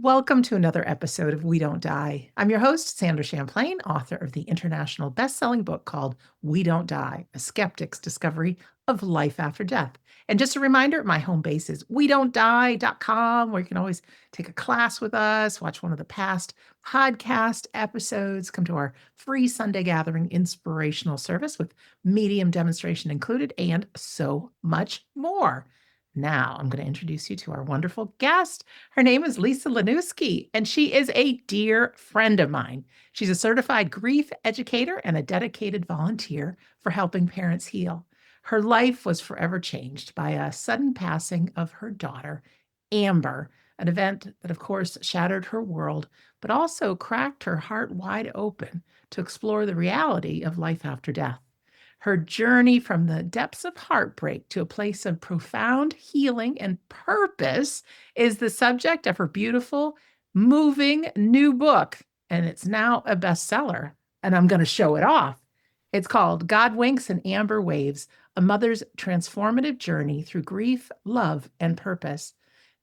Welcome to another episode of We Don't Die. I'm your host, Sandra Champlain, author of the international best-selling book called We Don't Die, A Skeptic's Discovery of Life After Death. And just a reminder, my home base is wedon'tdie.com, where you can always take a class with us, watch one of the past podcast episodes, come to our free Sunday gathering inspirational service with medium demonstration included, and so much more. Now, I'm going to introduce you to our wonderful guest. Her name is Lisa Laniewski, and she is a dear friend of mine. She's a certified grief educator and a dedicated volunteer for helping parents heal. Her life was forever changed by a sudden passing of her daughter, Amber, an event that, of course, shattered her world, but also cracked her heart wide open to explore the reality of life after death. Her journey from the depths of heartbreak to a place of profound healing and purpose is the subject of her beautiful, moving new book. And it's now a bestseller. And I'm going to show it off. It's called God Winks and Amber Waves, A Mother's Transformative Journey Through Grief, Love, and Purpose.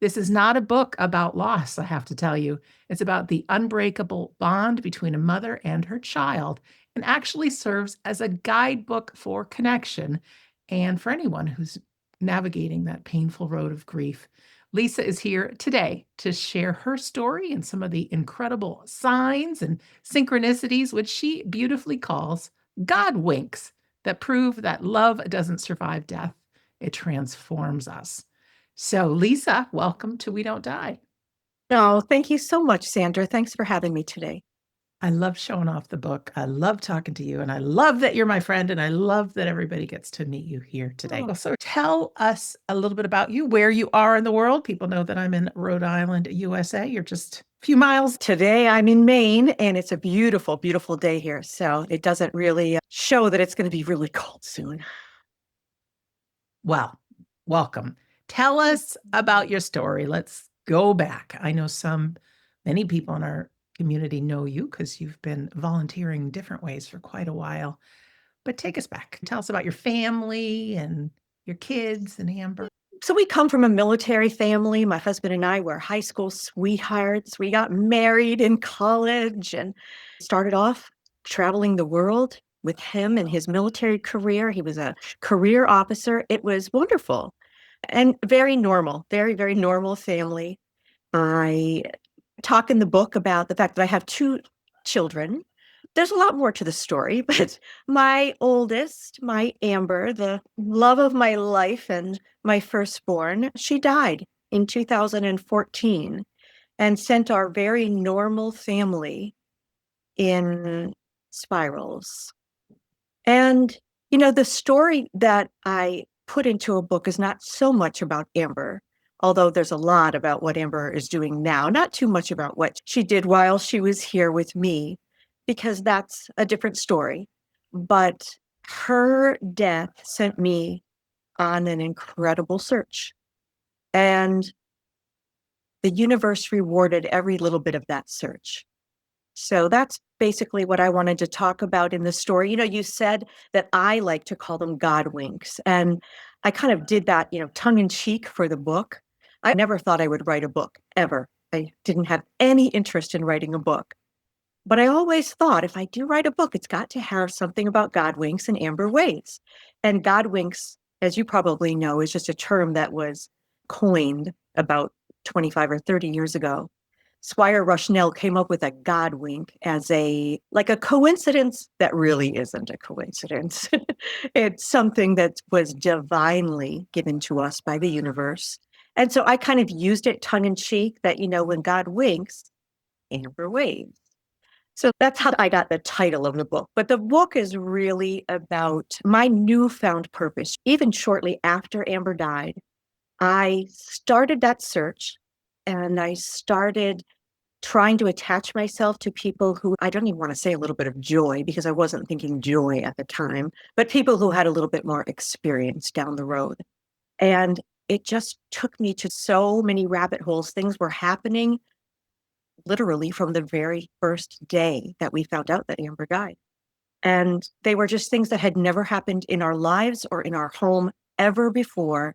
This is not a book about loss, I have to tell you. It's about the unbreakable bond between a mother and her child, and actually serves as a guidebook for connection and for anyone who's navigating that painful road of grief. Lisa is here today to share her story and some of the incredible signs and synchronicities, which she beautifully calls God winks, that prove that love doesn't survive death. It transforms us. So, Lisa, welcome to We Don't Die. Oh, thank you so much, Sandra. Thanks for having me today. I love showing off the book. I love talking to you, and I love that you're my friend, and I love that everybody gets to meet you here today. Oh. So tell us a little bit about you, where you are in the world. People know that I'm in Rhode Island, USA. You're just a few miles. Today I'm in Maine, and it's a beautiful, beautiful day here. So it doesn't really show that it's going to be really cold soon. Well, welcome. Tell us about your story. Let's go back. I know many people in our community know you because you've been volunteering different ways for quite a while. But take us back. Tell us about your family and your kids and Amber. So we come from a military family. My husband and I were high school sweethearts. We got married in college and started off traveling the world with him and his military career. He was a career officer. It was wonderful and very normal, very, very normal family. I talk in the book about the fact that I have two children. There's a lot more to the story, but my oldest, my Amber, the love of my life and my firstborn, she died in 2014 and sent our very normal family in spirals. And, the story that I put into a book is not so much about Amber, although there's a lot about what Amber is doing now, not too much about what she did while she was here with me, because that's a different story. But her death sent me on an incredible search. And the universe rewarded every little bit of that search. So that's basically what I wanted to talk about in the story. You said that I like to call them God winks. And I kind of did that, tongue in cheek for the book. I never thought I would write a book, ever. I didn't have any interest in writing a book. But I always thought if I do write a book, it's got to have something about God winks and Amber waves. And God winks, as you probably know, is just a term that was coined about 25 or 30 years ago. Squire Rushnell came up with a God wink as a coincidence that really isn't a coincidence. It's something that was divinely given to us by the universe. And so I kind of used it tongue in cheek that, when God winks, Amber waves. So that's how I got the title of the book. But the book is really about my newfound purpose. Even shortly after Amber died, I started that search and I started trying to attach myself to people who, I don't even want to say a little bit of joy because I wasn't thinking joy at the time, but people who had a little bit more experience down the road. And it just took me to so many rabbit holes. Things were happening literally from the very first day that we found out that Amber died. And they were just things that had never happened in our lives or in our home ever before.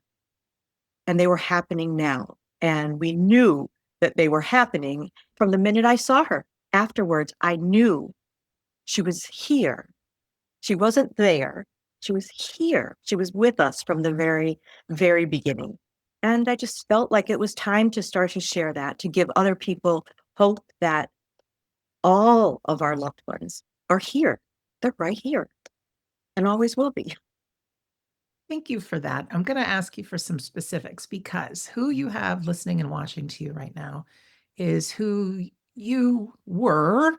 And they were happening now. And we knew that they were happening from the minute I saw her. Afterwards, I knew she was here. She wasn't there. She was here. She was with us from the very, very beginning. And I just felt like it was time to start to share that, to give other people hope that all of our loved ones are here. They're right here and always will be. Thank you for that. I'm going to ask you for some specifics because who you have listening and watching to you right now is who you were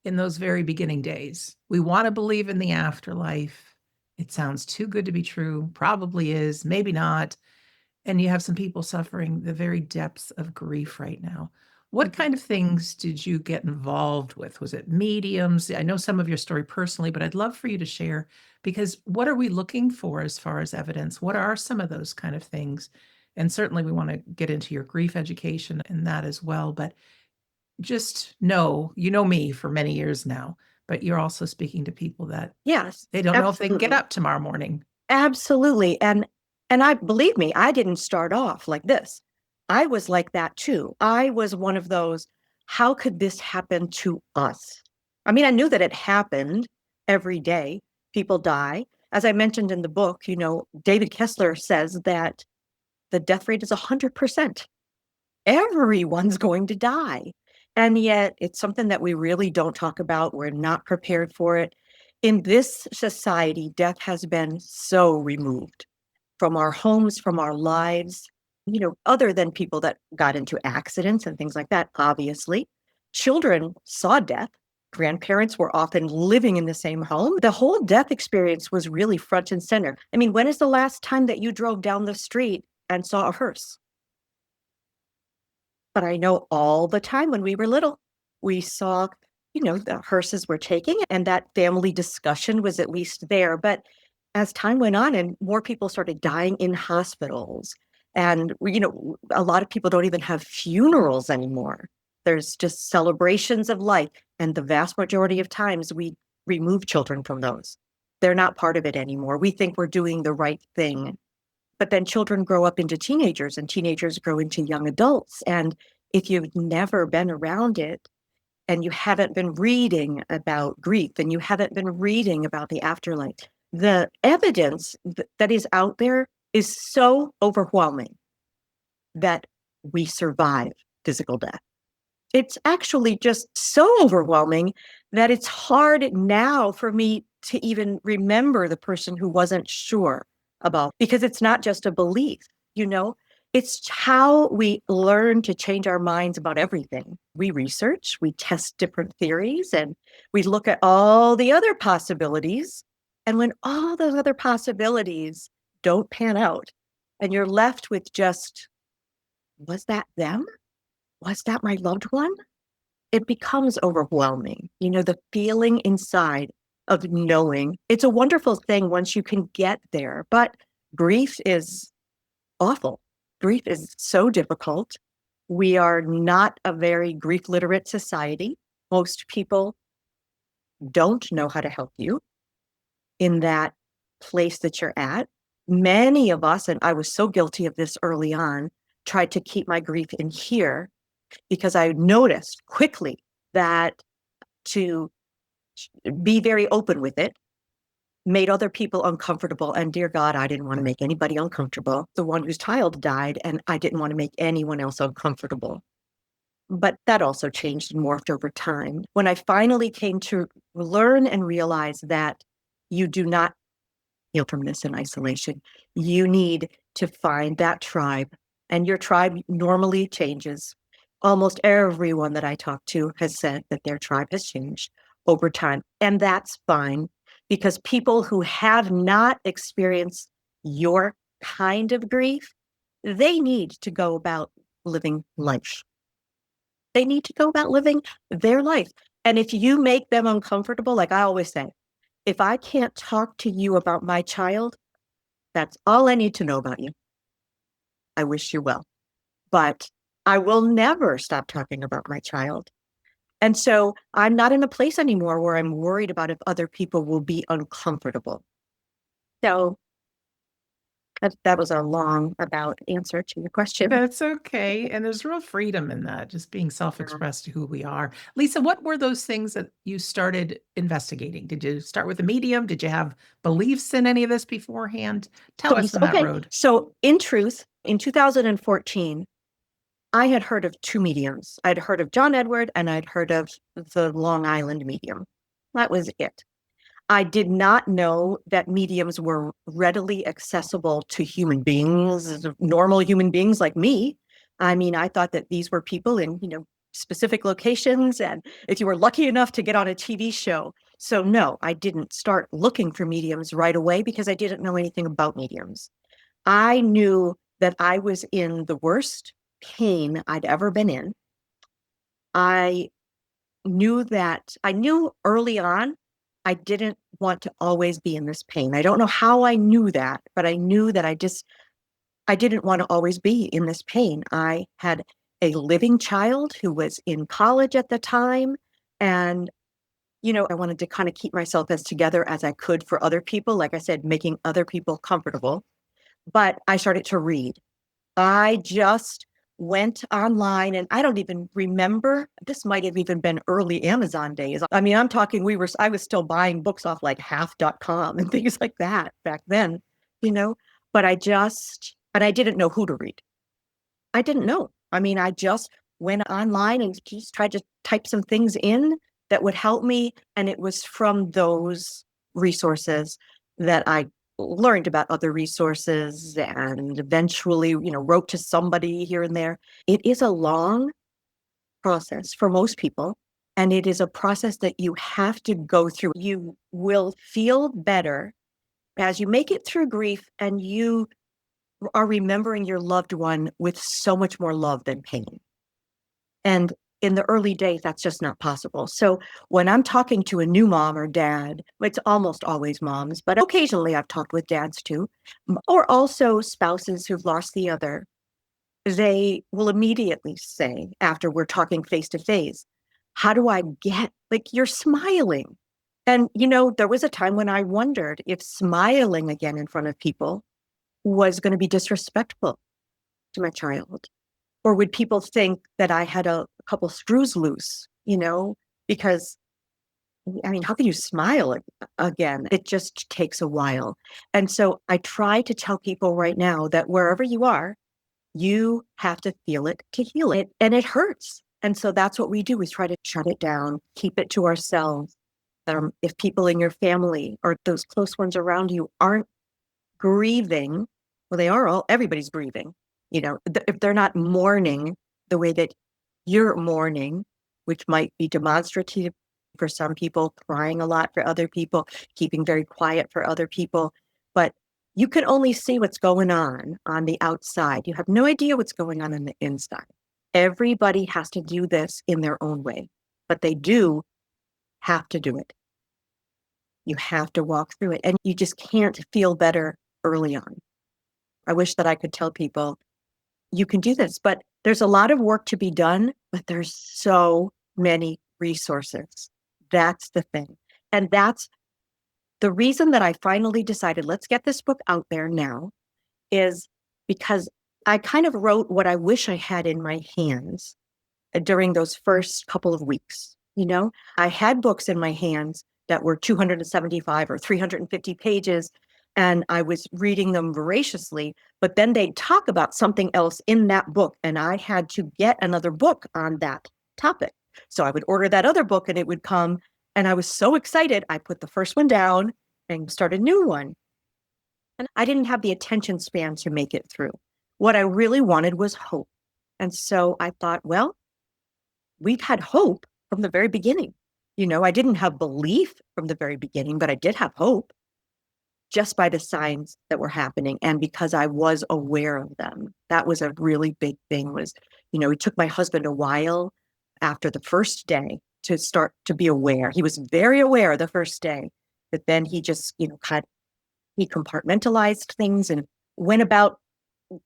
in those very beginning days. We want to believe in the afterlife. It sounds too good to be true. Probably is, maybe not. And you have some people suffering the very depths of grief right now. What kind of things did you get involved with? Was it mediums? I know some of your story personally, but I'd love for you to share because what are we looking for as far as evidence? What are some of those kind of things? And certainly we want to get into your grief education and that as well. But just know, you know me for many years now, but you're also speaking to people that Yes, they don't know if they can get absolutely. up tomorrow morning. Absolutely. And I believe me, I didn't start off like this. I was like that too. I was one of those, how could this happen to us? I mean, I knew that it happened every day. People die. As I mentioned in the book, David Kessler says that the death rate is 100%. Everyone's going to die. And yet it's something that we really don't talk about. We're not prepared for it. In this society, death has been so removed from our homes, from our lives, other than people that got into accidents and things like that, obviously. Children saw death. Grandparents were often living in the same home. The whole death experience was really front and center. I mean, when is the last time that you drove down the street and saw a hearse? But I know all the time when we were little, we saw, the hearses were taking, and that family discussion was at least there. But as time went on and more people started dying in hospitals, and, a lot of people don't even have funerals anymore. There's just celebrations of life. And the vast majority of times we remove children from those. They're not part of it anymore. We think we're doing the right thing. But then children grow up into teenagers and teenagers grow into young adults. And if you've never been around it and you haven't been reading about grief and you haven't been reading about the afterlife, the evidence that is out there is so overwhelming that we survive physical death. It's actually just so overwhelming that it's hard now for me to even remember the person who wasn't sure about, because it's not just a belief, you know, it's how we learn to change our minds about everything. We research, we test different theories, and we look at all the other possibilities. And when all those other possibilities don't pan out, and you're left with just, was that them? Was that my loved one? It becomes overwhelming. The feeling inside of knowing it's a wonderful thing once you can get there, but grief is awful. Grief is so difficult. We are not a very grief literate society. Most people don't know how to help you in that place that you're at. Many of us, and I was so guilty of this early on, tried to keep my grief in here because I noticed quickly that to be very open with it made other people uncomfortable. And dear God, I didn't want to make anybody uncomfortable. The one whose child died, and I didn't want to make anyone else uncomfortable. But that also changed and morphed over time. When I finally came to learn and realize that you do not heal from this in isolation, you need to find that tribe. And your tribe normally changes. Almost everyone that I talk to has said that their tribe has changed over time. And that's fine because people who have not experienced your kind of grief, they need to go about living life. They need to go about living their life. And if you make them uncomfortable, like I always say, if I can't talk to you about my child, that's all I need to know about you. I wish you well. But I will never stop talking about my child. And so I'm not in a place anymore where I'm worried about if other people will be uncomfortable. So That was a long about answer to your question. That's okay. And there's real freedom in that, just being self-expressed to who we are. Lisa, what were those things that you started investigating? Did you start with a medium? Did you have beliefs in any of this beforehand? Tell So, us yes, from that okay. road. So, in truth, in 2014, I had heard of two mediums. I'd heard of John Edward and I'd heard of the Long Island medium. That was it. I did not know that mediums were readily accessible to human beings, normal human beings like me. I mean, I thought that these were people in, specific locations, and if you were lucky enough to get on a TV show. So no, I didn't start looking for mediums right away because I didn't know anything about mediums. I knew that I was in the worst pain I'd ever been in. I I knew early on I didn't want to always be in this pain. I don't know how I knew that, but I knew that I didn't want to always be in this pain. I had a living child who was in college at the time. And, I wanted to kind of keep myself as together as I could for other people. Like I said, making other people comfortable. But I started to read. I just went online and I don't even remember. This might have even been early Amazon days. I mean, I'm talking I was still buying books off like half.com and things like that back then, you know, but and I didn't know who to read. I didn't know. I mean, I just went online and just tried to type some things in that would help me. And it was from those resources that I learned about other resources and eventually, wrote to somebody here and there. It is a long process for most people. And it is a process that you have to go through. You will feel better as you make it through grief and you are remembering your loved one with so much more love than pain. And in the early days, that's just not possible. So when I'm talking to a new mom or dad, it's almost always moms, but occasionally I've talked with dads too, or also spouses who've lost the other. They will immediately say, after we're talking face to face, how do I get, like, you're smiling. And, there was a time when I wondered if smiling again in front of people was going to be disrespectful to my child. Or would people think that I had a couple screws loose, because I mean, how can you smile again? It just takes a while. And so I try to tell people right now that wherever you are, you have to feel it to heal it. And it hurts. And so that's what we do is try to shut it down, keep it to ourselves. If people in your family or those close ones around you aren't grieving, well, everybody's grieving. If they're not mourning the way that you're mourning, which might be demonstrative for some people, crying a lot for other people, keeping very quiet for other people. But you can only see what's going on the outside. You have no idea what's going on the inside. Everybody has to do this in their own way, but they do have to do it. You have to walk through it, and you just can't feel better early on. I wish that I could tell people you can do this, but there's a lot of work to be done, but there's so many resources. That's the thing. And that's the reason that I finally decided, let's get this book out there now, is because I kind of wrote what I wish I had in my hands during those first couple of weeks. I had books in my hands that were 275 or 350 pages, and I was reading them voraciously, but then they'd talk about something else in that book, and I had to get another book on that topic. So I would order that other book and it would come, and I was so excited. I put the first one down and started a new one. And I didn't have the attention span to make it through. What I really wanted was hope. And so I thought, well, we've had hope from the very beginning. I didn't have belief from the very beginning, but I did have hope just by the signs that were happening. And because I was aware of them, that was a really big thing it took my husband a while after the first day to start to be aware. He was very aware the first day, but then he just, he compartmentalized things and went about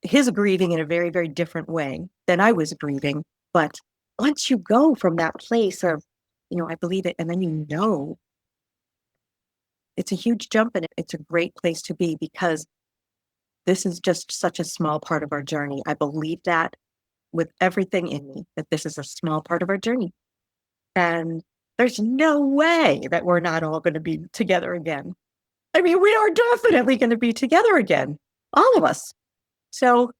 his grieving in a very, very different way than I was grieving. But once you go from that place of, I believe it, and then it's a huge jump and it's a great place to be because this is just such a small part of our journey. I believe that with everything in me, that this is a small part of our journey. And there's no way that we're not all going to be together again. I mean, we are definitely going to be together again, all of us. So,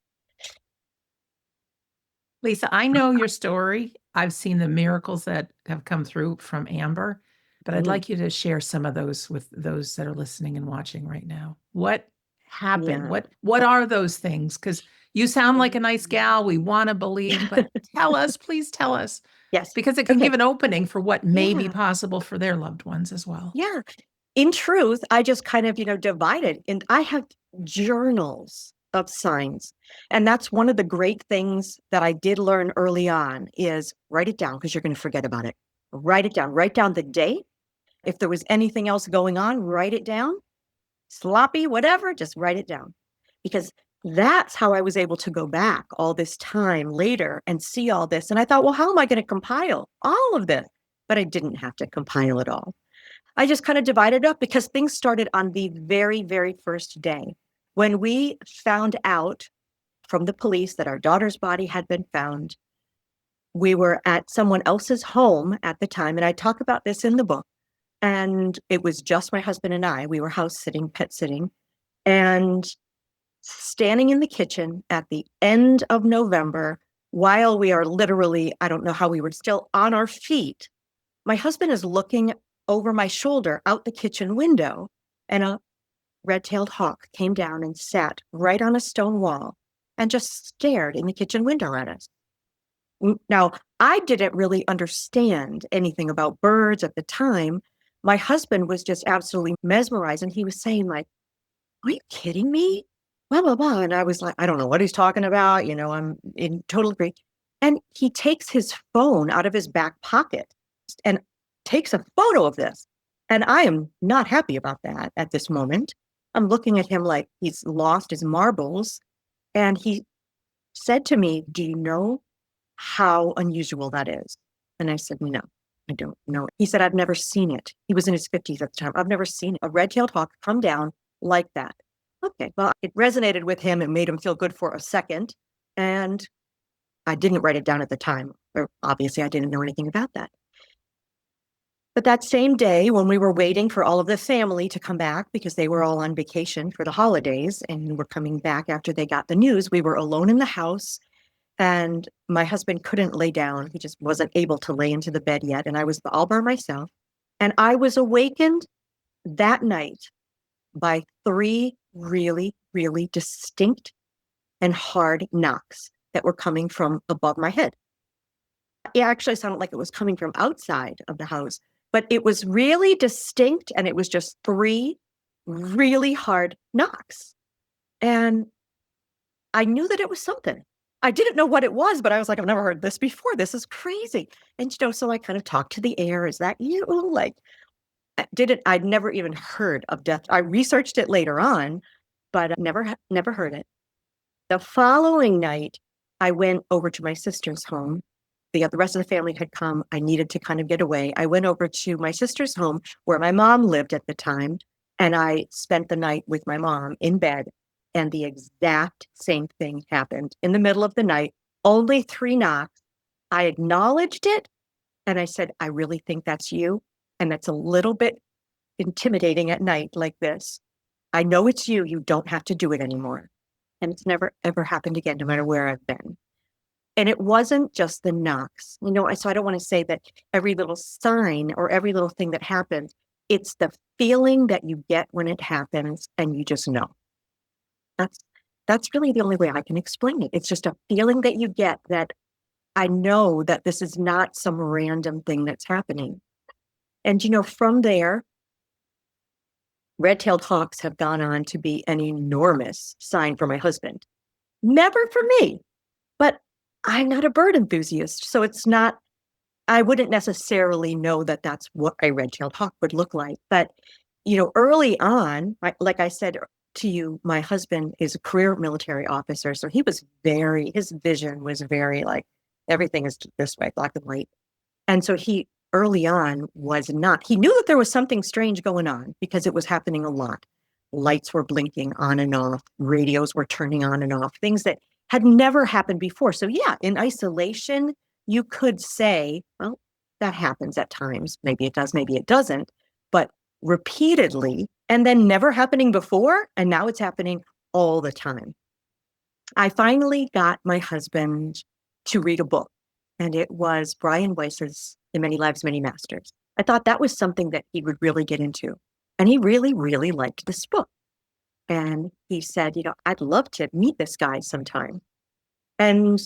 Lisa, I know your story. I've seen the miracles that have come through from Amber, but I'd like you to share some of those with those that are listening and watching right now. What happened? yeah. What are those things? Because you sound like a nice gal. We want to believe, but tell us, please tell us, Yes. because it can give an opening for what may be Yeah. possible for their loved ones as well. Yeah. In truth, I just kind of, divided, and I have journals of signs. And that's one of the great things that I did learn early on is write it down because you're going to forget about it. Write it down. Write down the date. If there was anything else going on, write it down. Sloppy, whatever, just write it down. Because that's how I was able to go back all this time later and see all this. And I thought, well, how am I going to compile all of this? But I didn't have to compile it all. I just kind of divided up because things started on the very, very first day. When we found out from the police that our daughter's body had been found, we were at someone else's home at the time. And I talk about this in the book. And it was just my husband and I. We were house sitting, pet sitting, and standing in the kitchen at the end of November while we are literally, I don't know how we were still on our feet. My husband is looking over my shoulder out the kitchen window, and a red-tailed hawk came down and sat right on a stone wall and just stared in the kitchen window at us. Now, I didn't really understand anything about birds at the time. My husband was just absolutely mesmerized, and he was saying, like, are you kidding me? Blah, blah, blah. And I was like, I don't know what he's talking about. I'm in total agree. And he takes his phone out of his back pocket and takes a photo of this. And I am not happy about that at this moment. I'm looking at him like he's lost his marbles. And he said to me, do you know how unusual that is? And I said, no, I don't know. He said, I've never seen it. He was in his 50s at the time. I've never seen a red-tailed hawk come down like that. Okay, well, it resonated with him. It made him feel good for a second. And I didn't write it down at the time. Or obviously, I didn't know anything about that. But that same day, when we were waiting for all of the family to come back because they were all on vacation for the holidays and were coming back after they got the news, we were alone in the house. And my husband couldn't lay down. He just wasn't able to lay into the bed yet. And I was all by myself. And I was awakened that night by 3 really, really distinct and hard knocks that were coming from above my head. It actually sounded like it was coming from outside of the house, but it was really distinct, and it was just 3 really hard knocks. And I knew that it was something. I didn't know what it was, but I was like, I've never heard this before. This is crazy. And, so I kind of talked to the air. Is that you? Like, I'd never even heard of death. I researched it later on, but I never heard it. The following night, I went over to my sister's home. The rest of the family had come. I needed to kind of get away. I went over to my sister's home where my mom lived at the time, and I spent the night with my mom in bed. And the exact same thing happened in the middle of the night. Only 3 knocks. I acknowledged it, and I said, I really think that's you. And that's a little bit intimidating at night like this. I know it's you. You don't have to do it anymore. And it's never, ever happened again, no matter where I've been. And it wasn't just the knocks. So I don't want to say that every little sign or every little thing that happens, it's the feeling that you get when it happens and you just know. That's really the only way I can explain it. It's just a feeling that you get that I know that this is not some random thing that's happening. And, from there, red-tailed hawks have gone on to be an enormous sign for my husband. Never for me, but I'm not a bird enthusiast. So I wouldn't necessarily know that that's what a red-tailed hawk would look like. But, early on, like I said to you, my husband is a career military officer. So his vision was very like, everything is this way, black and white. And so he early on he knew that there was something strange going on because it was happening a lot. lights were blinking on and off, radios were turning on and off, things that had never happened before. So yeah, in isolation, you could say, well, that happens at times. Maybe it does, maybe it doesn't. But repeatedly, and then never happening before, and now it's happening all the time. I finally got my husband to read a book, and it was Brian Weiss's In Many Lives, Many Masters. I thought that was something that he would really get into. And he really, really liked this book. And he said, I'd love to meet this guy sometime. And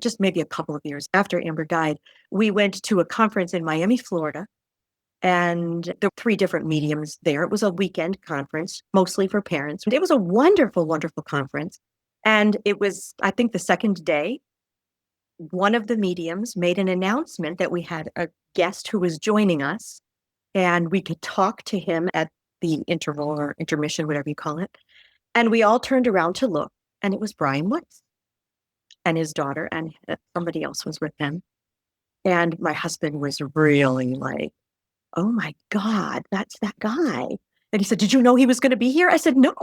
just maybe a couple of years after Amber died, we went to a conference in Miami, Florida. And there were 3 different mediums there. It was a weekend conference, mostly for parents. It was a wonderful, wonderful conference. And it was, I think, the second day, one of the mediums made an announcement that we had a guest who was joining us, and we could talk to him at the interval or intermission, whatever you call it. And we all turned around to look, and it was Brian Weiss and his daughter, and somebody else was with them. And my husband was really like, oh my God, that's that guy. And he said, did you know he was going to be here? I said, no,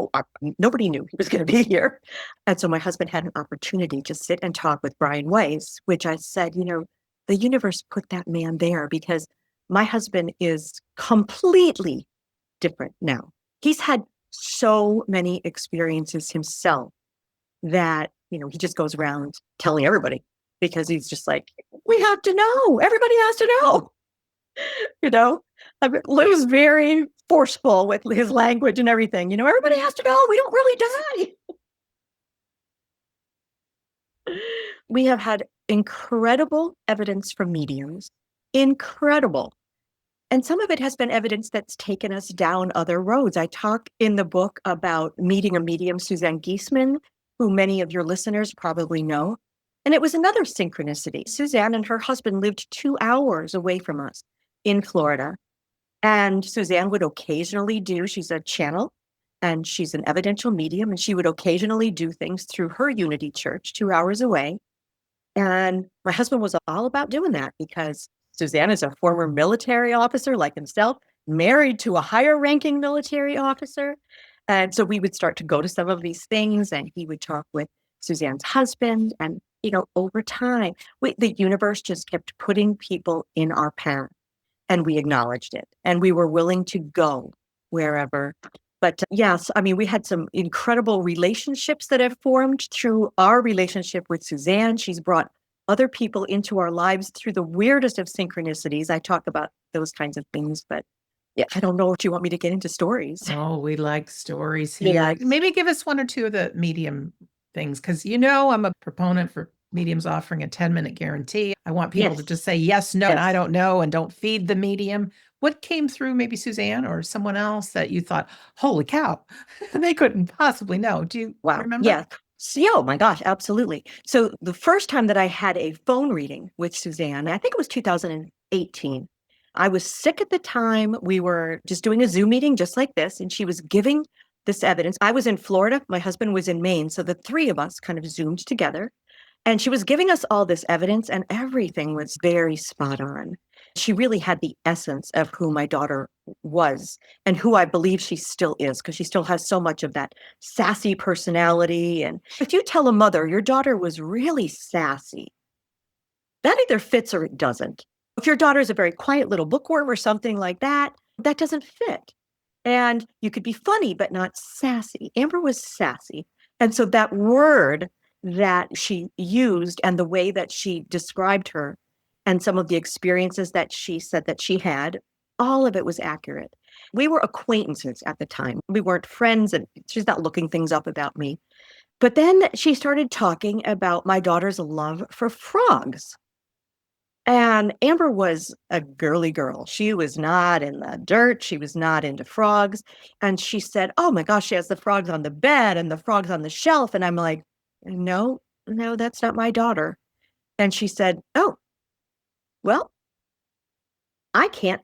nobody knew he was going to be here. And so my husband had an opportunity to sit and talk with Brian Weiss, which I said, the universe put that man there because my husband is completely different now. He's had so many experiences himself that, he just goes around telling everybody because he's just like, we have to know. Everybody has to know. It was very forceful with his language and everything. Everybody has to know. We don't really die. We have had incredible evidence from mediums. Incredible. And some of it has been evidence that's taken us down other roads. I talk in the book about meeting a medium, Suzanne Giesemann, who many of your listeners probably know. And it was another synchronicity. Suzanne and her husband lived 2 hours away from us in Florida. And Suzanne would occasionally she's a channel and she's an evidential medium, and she would occasionally do things through her Unity Church 2 hours away. And my husband was all about doing that because Suzanne is a former military officer like himself, married to a higher ranking military officer. And so we would start to go to some of these things, and he would talk with Suzanne's husband. And, over time, the universe just kept putting people in our path, and we acknowledged it, and we were willing to go wherever. But yes, we had some incredible relationships that have formed through our relationship with Suzanne. She's brought other people into our lives through the weirdest of synchronicities. I talk about those kinds of things, but yeah, I don't know if you want me to get into stories. Oh, we like stories here. Yeah. Maybe give us 1 or 2 of the medium things, because I'm a proponent for mediums offering a 10-minute guarantee. I want people to just say yes, no, and I don't know, and don't feed the medium. What came through maybe Suzanne or someone else that you thought, holy cow, they couldn't possibly know? Do you remember? Yeah. Oh my gosh, absolutely. So the first time that I had a phone reading with Suzanne, I think it was 2018. I was sick at the time. We were just doing a Zoom meeting just like this, and she was giving this evidence. I was in Florida. My husband was in Maine. So the 3 of us kind of Zoomed together. And she was giving us all this evidence, and everything was very spot on. She really had the essence of who my daughter was and who I believe she still is, because she still has so much of that sassy personality. And if you tell a mother your daughter was really sassy, that either fits or it doesn't. If your daughter is a very quiet little bookworm or something like that, that doesn't fit. And you could be funny, but not sassy. Amber was sassy. And so that word that she used and the way that she described her and some of the experiences that she said that she had, all of it was accurate. We were acquaintances at the time. We weren't friends, and she's not looking things up about me. But then she started talking about my daughter's love for frogs. And Amber was a girly girl. She was not in the dirt. She was not into frogs. And she said, oh my gosh, she has the frogs on the bed and the frogs on the shelf. And I'm like, no, that's not my daughter. And she said, oh, well, I can't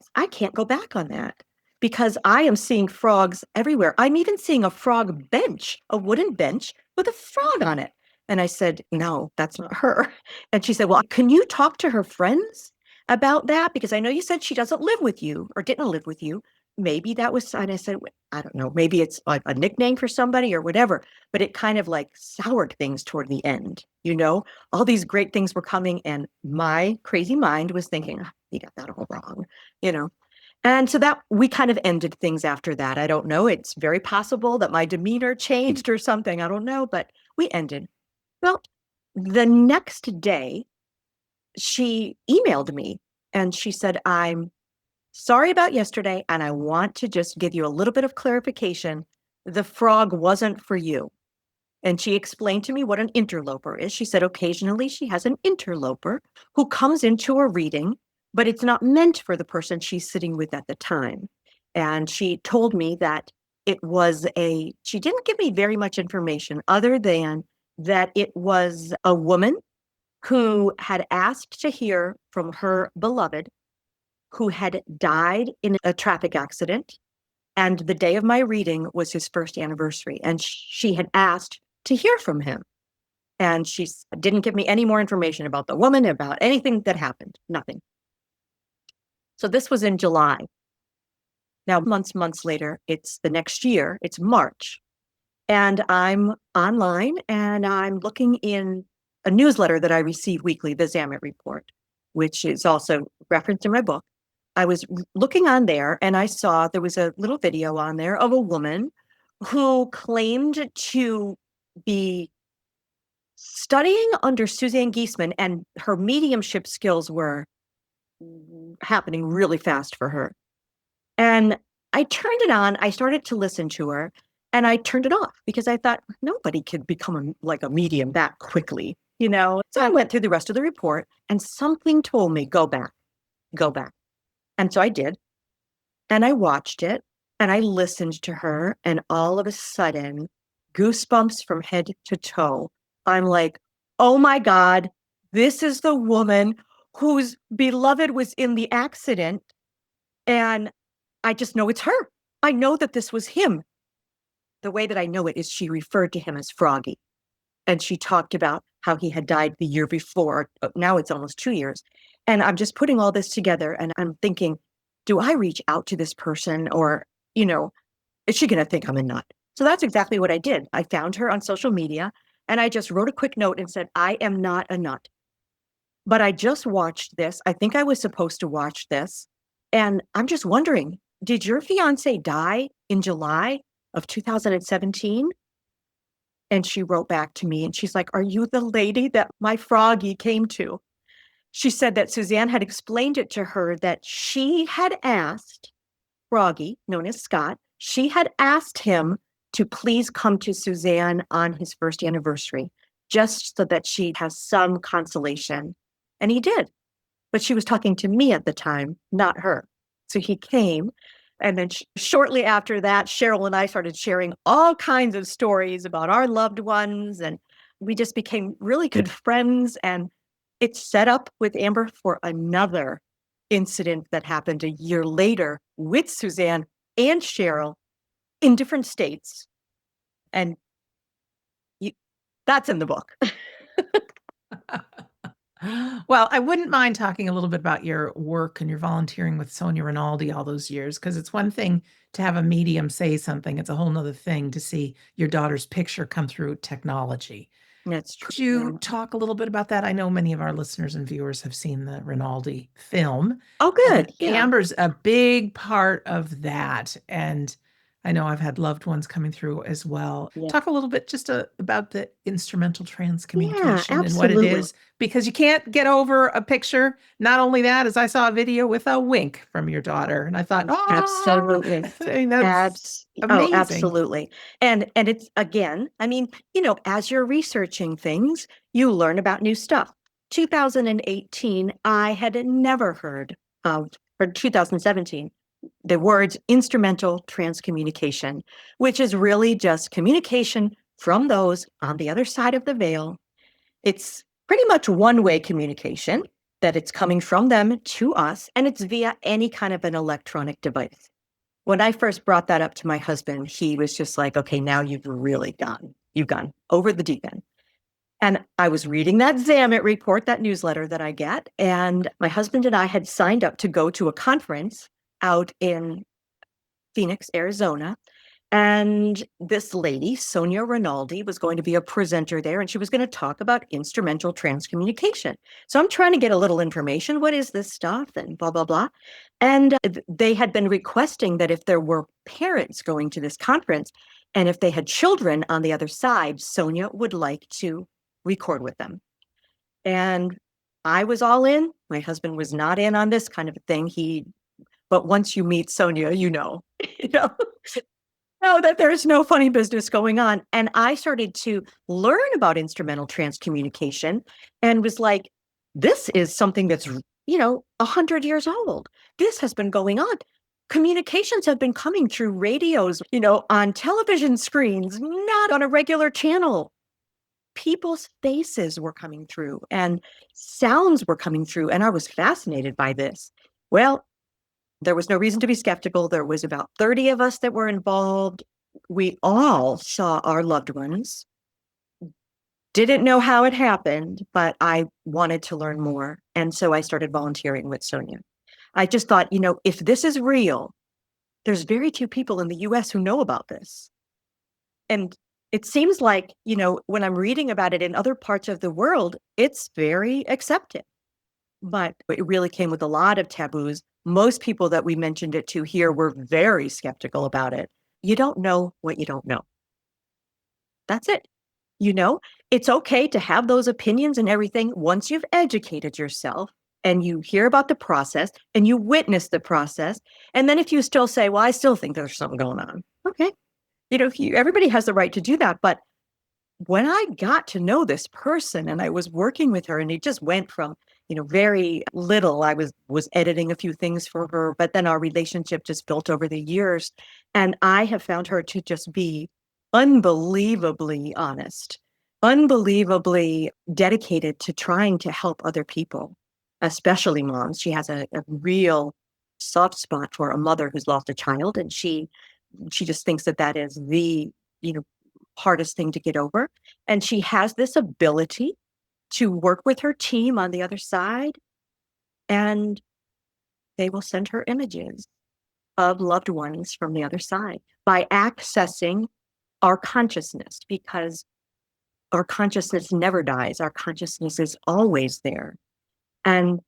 go back on that because I am seeing frogs everywhere. I'm even seeing a frog bench, a wooden bench with a frog on it. And I said, no, that's not her. And she said, well, can you talk to her friends about that? Because I know you said she doesn't live with you or didn't live with you. maybe that was, and I said, I don't know, maybe it's a nickname for somebody or whatever, but it kind of like soured things toward the end, all these great things were coming and my crazy mind was thinking, "Ah, you got that all wrong, you know. And so that we kind of ended things after that. I don't know. It's very possible that my demeanor changed or something. I don't know, but we ended. Well, the next day, she emailed me and she said, I'm sorry about yesterday, and I want to just give you a little bit of clarification. The frog wasn't for you. And she explained to me what an interloper is. She said occasionally she has an interloper who comes into a reading, but it's not meant for the person she's sitting with at the time. And she told me that she didn't give me very much information other than that it was a woman who had asked to hear from her beloved who had died in a traffic accident. And the day of my reading was his first anniversary. And she had asked to hear from him. And she didn't give me any more information about the woman, about anything that happened, nothing. So this was in July. Now, months later, it's the next year, it's March. And I'm online and I'm looking in a newsletter that I receive weekly, the Zamet Report, which is also referenced in my book. I was looking on there and I saw there was a little video on there of a woman who claimed to be studying under Suzanne Giesemann, and her mediumship skills were happening really fast for her. And I turned it on, I started to listen to her, and I turned it off because I thought nobody could become like a medium that quickly, So I went through the rest of the report and something told me, go back. And so I did. And I watched it and I listened to her, and all of a sudden, goosebumps from head to toe. I'm like, oh my God, this is the woman whose beloved was in the accident. And I just know it's her. I know that this was him. The way that I know it is she referred to him as Froggy. And she talked about how he had died the year before. Now it's almost 2 years. And I'm just putting all this together and I'm thinking, do I reach out to this person or, is she going to think I'm a nut? So that's exactly what I did. I found her on social media and I just wrote a quick note and said, I am not a nut. But I just watched this. I think I was supposed to watch this. And I'm just wondering, did your fiance die in July of 2017? And she wrote back to me and she's like, are you the lady that my Froggy came to? She said that Suzanne had explained it to her that she had asked Froggy, known as Scott, she had asked him to please come to Suzanne on his first anniversary, just so that she has some consolation. And he did. But she was talking to me at the time, not her. So he came. And then shortly after that, Cheryl and I started sharing all kinds of stories about our loved ones. And we just became really good friends. And it set up with Amber for another incident that happened a year later with Suzanne and Cheryl in different states. And that's in the book. Well, I wouldn't mind talking a little bit about your work and your volunteering with Sonia Rinaldi all those years, because it's one thing to have a medium say something. It's a whole nother thing to see your daughter's picture come through technology. That's true. Could you talk a little bit about that? I know many of our listeners and viewers have seen the Rinaldi film. Oh, good. Yeah. Amber's a big part of that. And I know I've had loved ones coming through as well. Yeah. Talk a little bit just about the instrumental transcommunication and what it is, because you can't get over a picture. Not only that, as I saw a video with a wink from your daughter, and I thought, absolutely, that's amazing. Oh, absolutely. And it's, again, I mean, as you're researching things, you learn about new stuff. 2018, I had never heard of, or 2017, the words instrumental transcommunication, which is really just communication from those on the other side of the veil. It's pretty much one-way communication, that it's coming from them to us, and it's via any kind of an electronic device. When I first brought that up to my husband, he was just like, okay, now you've gone over the deep end. And I was reading that Zamet report, that newsletter that I get, and my husband and I had signed up to go to a conference out in Phoenix, Arizona. And this lady, Sonia Rinaldi, was going to be a presenter there, and she was going to talk about instrumental transcommunication. So I'm trying to get a little information. What is this stuff? And blah, blah, blah. And they had been requesting that if there were parents going to this conference and if they had children on the other side, Sonia would like to record with them. And I was all in. My husband was not in on this kind of a thing. But once you meet Sonia, you know, you know, know that there's no funny business going on. And I started to learn about instrumental transcommunication and was like, this is something that's, 100 years old. This has been going on. Communications have been coming through radios, on television screens, not on a regular channel. People's faces were coming through and sounds were coming through. And I was fascinated by this. Well, there was no reason to be skeptical. There was about 30 of us that were involved. We all saw our loved ones. Didn't know how it happened, but I wanted to learn more. And so I started volunteering with Sonia. I just thought, if this is real, there's very few people in the US who know about this. And it seems like, when I'm reading about it in other parts of the world, it's very accepted. But it really came with a lot of taboos. Most people that we mentioned it to here were very skeptical about it. You don't know what you don't know. That's it. It's okay to have those opinions and everything once you've educated yourself and you hear about the process and you witness the process. And then if you still say, well, I still think there's something going on. Okay. Everybody has the right to do that. But when I got to know this person and I was working with her and it just went from, very little. I was editing a few things for her, but then our relationship just built over the years. And I have found her to just be unbelievably honest, unbelievably dedicated to trying to help other people, especially moms. She has a real soft spot for a mother who's lost a child. And she just thinks that is the, hardest thing to get over. And she has this ability to work with her team on the other side, and they will send her images of loved ones from the other side by accessing our consciousness, because our consciousness never dies. Our consciousness is always there. And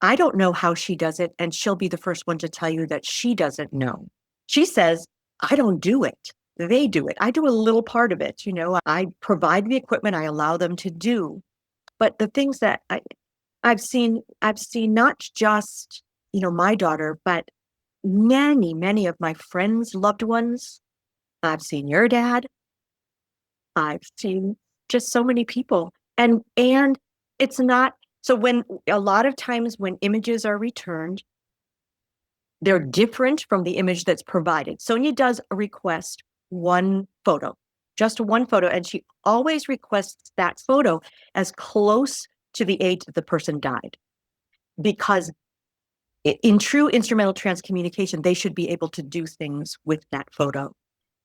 I don't know how she does it, and she'll be the first one to tell you that she doesn't know. She says, I don't do it. They do it. I do a little part of it. I provide the equipment, I allow them to do. But the things that I've seen not just, my daughter, but many, many of my friends' loved ones. I've seen your dad. I've seen just so many people. And it's not, so when a lot of times when images are returned, they're different from the image that's provided. Sonia does request one photo, just one photo. And she always requests that photo as close to the age that the person died. Because in true instrumental transcommunication, they should be able to do things with that photo.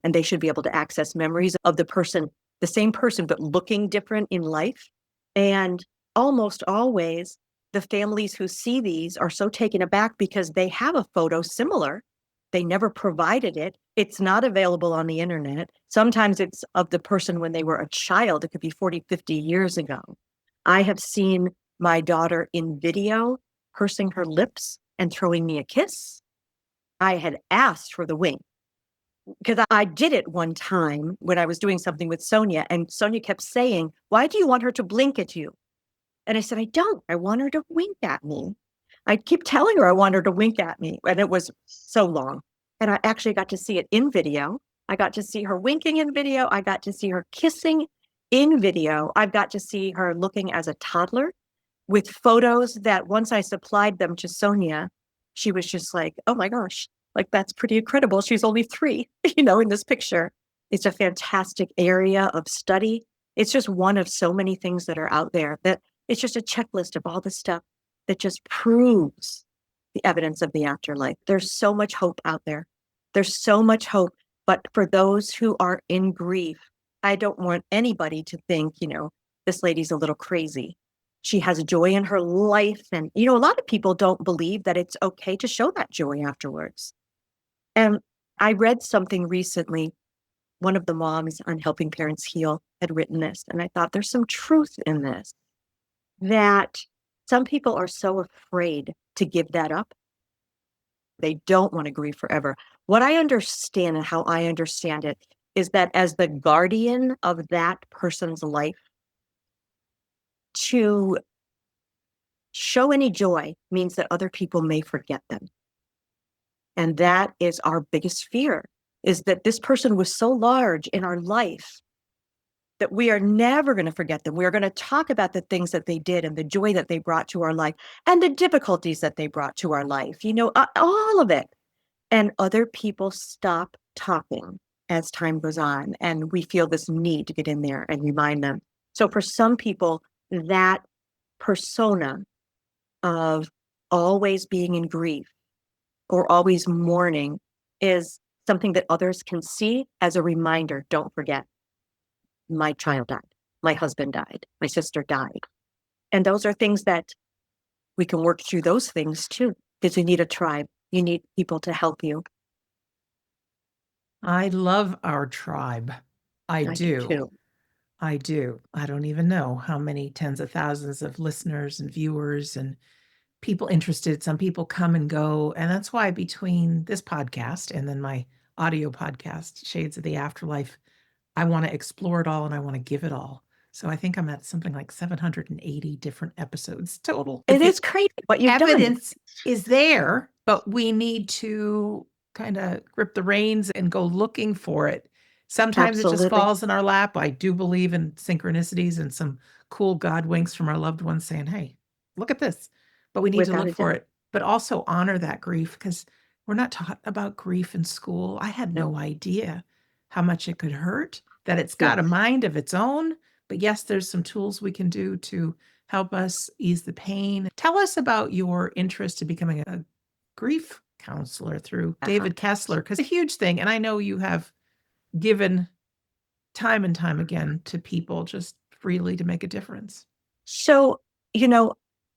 And they should be able to access memories of the person, the same person, but looking different in life. And almost always, the families who see these are so taken aback because they have a photo similar. They never provided it. It's not available on the internet. Sometimes it's of the person when they were a child. It could be 40, 50 years ago. I have seen my daughter in video pursing her lips and throwing me a kiss. I had asked for the wink because I did it one time when I was doing something with Sonia, and Sonia kept saying, why do you want her to blink at you? And I said, I don't. I want her to wink at me. I keep telling her I want her to wink at me. And it was so long. And I actually got to see it in video. I got to see her winking in video. I got to see her kissing in video. I've got to see her looking as a toddler with photos that once I supplied them to Sonia, she was just like, oh my gosh, like that's pretty incredible. She's only 3, in this picture. It's a fantastic area of study. It's just one of so many things that are out there that it's just a checklist of all the stuff that just proves the evidence of the afterlife. There's so much hope out there. There's so much hope. But for those who are in grief, I don't want anybody to think, this lady's a little crazy. She has joy in her life. And, a lot of people don't believe that it's okay to show that joy afterwards. And I read something recently. One of the moms on Helping Parents Heal had written this, and I thought there's some truth in this, that some people are so afraid to give that up. They don't want to grieve forever. What I understand and how I understand it is that as the guardian of that person's life, to show any joy means that other people may forget them. And that is our biggest fear, is that this person was so large in our life that we are never going to forget them. We are going to talk about the things that they did and the joy that they brought to our life and the difficulties that they brought to our life, all of it. And other people stop talking as time goes on. And we feel this need to get in there and remind them. So for some people, that persona of always being in grief or always mourning is something that others can see as a reminder. Don't forget, my child died, my husband died, my sister died. And those are things that we can work through those things too, because you need a tribe. You need people to help you. I love our tribe. I do do. too. I do. I don't even know how many tens of thousands of listeners and viewers and people interested. Some people come and go. And that's why between this podcast and then my audio podcast, Shades of the Afterlife, I want to explore it all and I want to give it all. So I think I'm at something like 780 different episodes total. It is crazy what you've done. Evidence is there, but we need to kind of grip the reins and go looking for it. Sometimes it just Absolutely. falls in our lap. I do believe in synchronicities and some cool God winks from our loved ones saying, hey, look at this. But we need to look for it, but also honor that grief, because we're not taught about grief in school. I had no idea how much it could hurt, that it's got a mind of its own. But yes, there's some tools we can do to help us ease the pain. Tell us about your interest in becoming a grief counselor through David Kessler, because it's a huge thing. And I know you have given time and time again to people just freely to make a difference. So,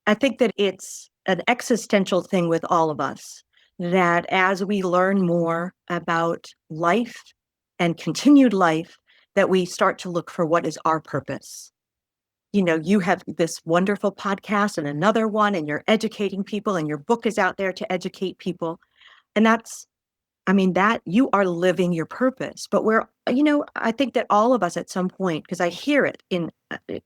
I think that it's an existential thing with all of us, that as we learn more about life and continued life, that we start to look for what is our purpose. You have this wonderful podcast and another one, and you're educating people, and your book is out there to educate people. And that you are living your purpose. But I think that all of us at some point, because I hear it in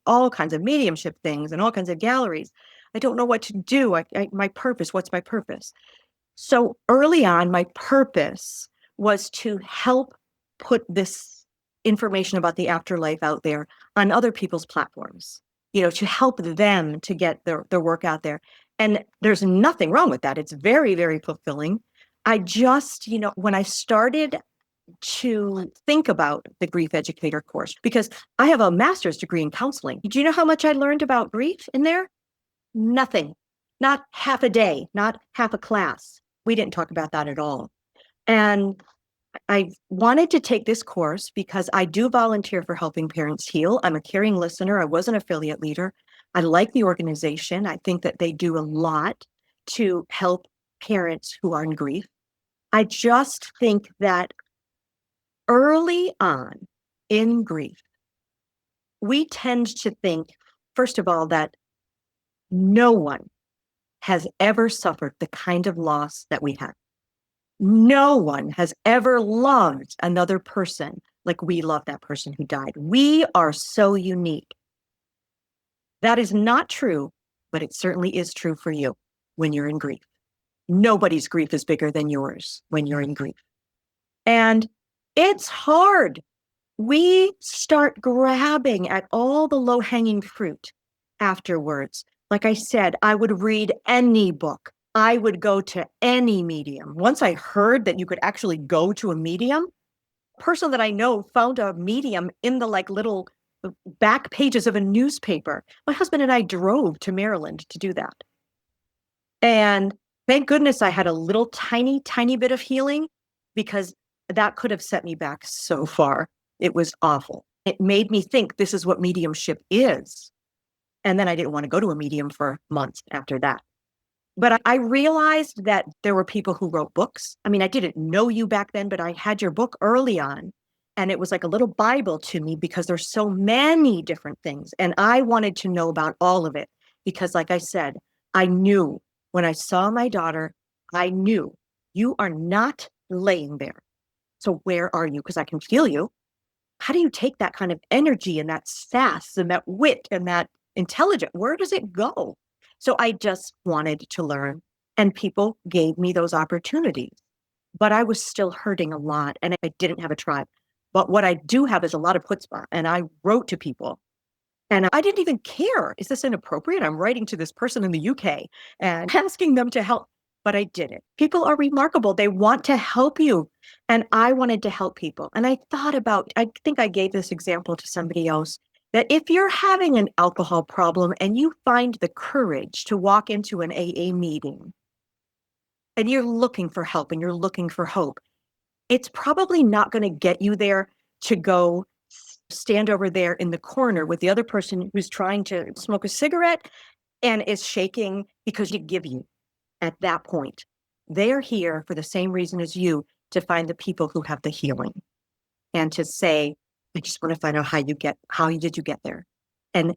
all kinds of mediumship things and all kinds of galleries, I don't know what to do. My purpose, what's my purpose? So early on, my purpose was to help put this information about the afterlife out there on other people's platforms, to help them to get their work out there. And there's nothing wrong with that. It's very, very fulfilling. I just, when I started to think about the grief educator course, because I have a master's degree in counseling. Do you know how much I learned about grief in there? Nothing. Not half a day, not half a class. We didn't talk about that at all. And I wanted to take this course because I do volunteer for Helping Parents Heal. I'm a caring listener. I was an affiliate leader. I like the organization. I think that they do a lot to help parents who are in grief. I just think that early on in grief, we tend to think, first of all, that no one has ever suffered the kind of loss that we have. No one has ever loved another person like we love that person who died. We are so unique. That is not true, but it certainly is true for you when you're in grief. Nobody's grief is bigger than yours when you're in grief. And it's hard. We start grabbing at all the low-hanging fruit afterwards. Like I said, I would read any book. I would go to any medium. Once I heard that you could actually go to a medium, a person that I know found a medium in the little back pages of a newspaper. My husband and I drove to Maryland to do that. And thank goodness I had a little tiny, tiny bit of healing, because that could have set me back so far. It was awful. It made me think this is what mediumship is. And then I didn't want to go to a medium for months after that. But I realized that there were people who wrote books. I mean, I didn't know you back then, but I had your book early on. And it was like a little Bible to me because there's so many different things. And I wanted to know about all of it because, like I said, I knew when I saw my daughter, I knew you are not laying there. So where are you? Because I can feel you. How do you take that kind of energy and that sass and that wit and that intelligence? Where does it go? So I just wanted to learn, and people gave me those opportunities. But I was still hurting a lot, and I didn't have a tribe. But what I do have is a lot of chutzpah, and I wrote to people, and I didn't even care. Is this inappropriate? I'm writing to this person in the UK and asking them to help, but I did it. People are remarkable. They want to help you. And I wanted to help people. And I thought about, I think I gave this example to somebody else, that if you're having an alcohol problem and you find the courage to walk into an AA meeting and you're looking for help and you're looking for hope, it's probably not going to get you there to go stand over there in the corner with the other person who's trying to smoke a cigarette and is shaking because you give you at that point. They're here for the same reason as you, to find the people who have the healing and to say, I just want to find out how did you get there? And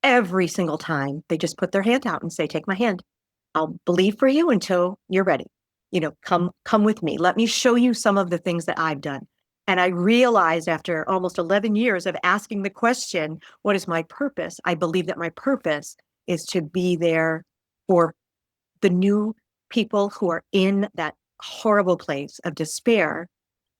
every single time they just put their hand out and say, take my hand. I'll believe for you until you're ready. Come with me. Let me show you some of the things that I've done. And I realized after almost 11 years of asking the question, what is my purpose? I believe that my purpose is to be there for the new people who are in that horrible place of despair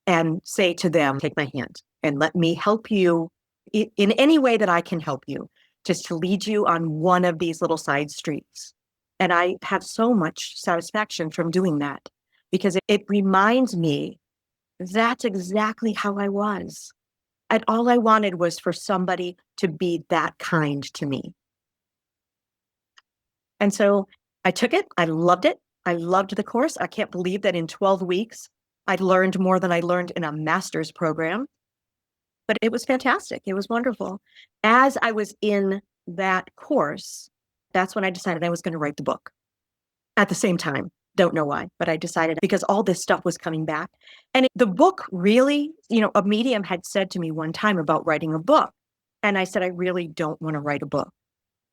and say to them, take my hand and let me help you in any way that I can help you, just to lead you on one of these little side streets. And I have so much satisfaction from doing that because it reminds me that's exactly how I was. And all I wanted was for somebody to be that kind to me. And so I took it. I loved it. I loved the course. I can't believe that in 12 weeks, I learned more than I learned in a master's program, but it was fantastic. It was wonderful. As I was in that course, that's when I decided I was going to write the book at the same time. Don't know why, but I decided because all this stuff was coming back. And the book really, a medium had said to me one time about writing a book. And I said, I really don't want to write a book.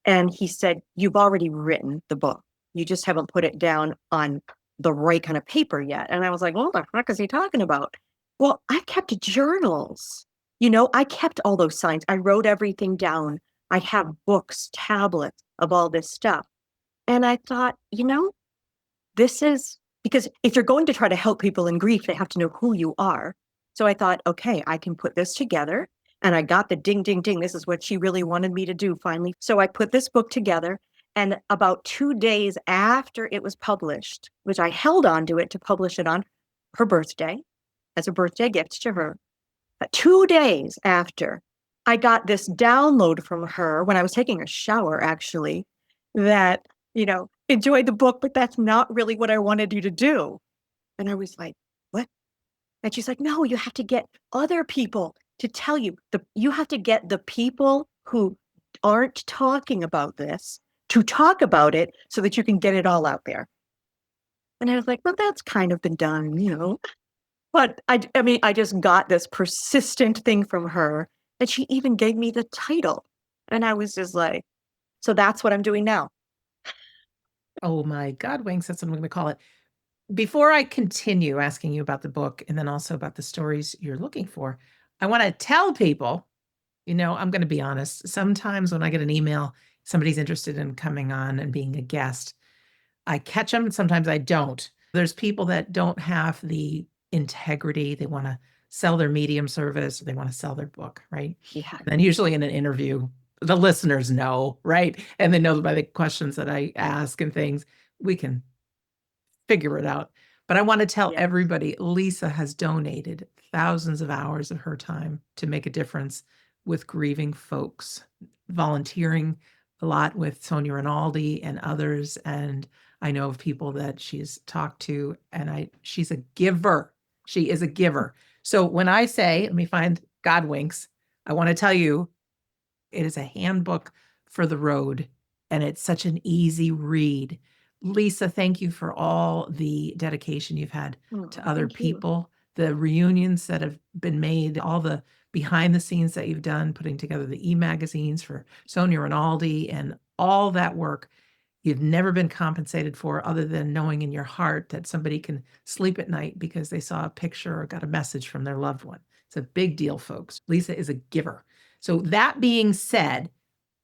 And he said, you've already written the book. You just haven't put it down on the right kind of paper yet. And I was like, what the heck is he talking about? Well, I kept journals. I kept all those signs. I wrote everything down. I have books, tablets of all this stuff. And I thought, this is because if you're going to try to help people in grief, they have to know who you are. So I thought, okay, I can put this together. And I got the ding, ding, ding. This is what she really wanted me to do finally. So I put this book together. And about 2 days after it was published, which I held on to it to publish it on her birthday as a birthday gift to her, 2 days after, I got this download from her when I was taking a shower, actually, that, enjoy the book, but that's not really what I wanted you to do. And I was like, what? And she's like, no, you have to get other people to tell you. You have to get the people who aren't talking about this to talk about it so that you can get it all out there. And I was like, well, that's kind of been done. But I mean, I just got this persistent thing from her, and she even gave me the title. And I was just like, so that's what I'm doing now. Oh my God, wings, that's what I'm going to call it. Before I continue asking you about the book and then also about the stories you're looking for, I want to tell people, I'm going to be honest. Sometimes when I get an email, somebody's interested in coming on and being a guest, I catch them. Sometimes I don't. There's people that don't have the integrity. They want to sell their medium service, or they want to sell their book, right? Yeah. And then usually in an interview, the listeners know, right? And they know by the questions that I ask and things, we can figure it out. But I want to tell everybody, Lisa has donated thousands of hours of her time to make a difference with grieving folks, volunteering a lot with Sonia Rinaldi and others. And I know of people that she's talked to, and she's a giver. She is a giver. So when I say, let me find God winks, I want to tell you, it is a handbook for the road, and it's such an easy read. Lisa, thank you for all the dedication you've had Oh, to other thank you. people, the reunions that have been made, all the behind the scenes that you've done, putting together the e-magazines for Sonia Rinaldi, and all that work you've never been compensated for, other than knowing in your heart that somebody can sleep at night because they saw a picture or got a message from their loved one. It's a big deal, folks. Lisa is a giver. So that being said,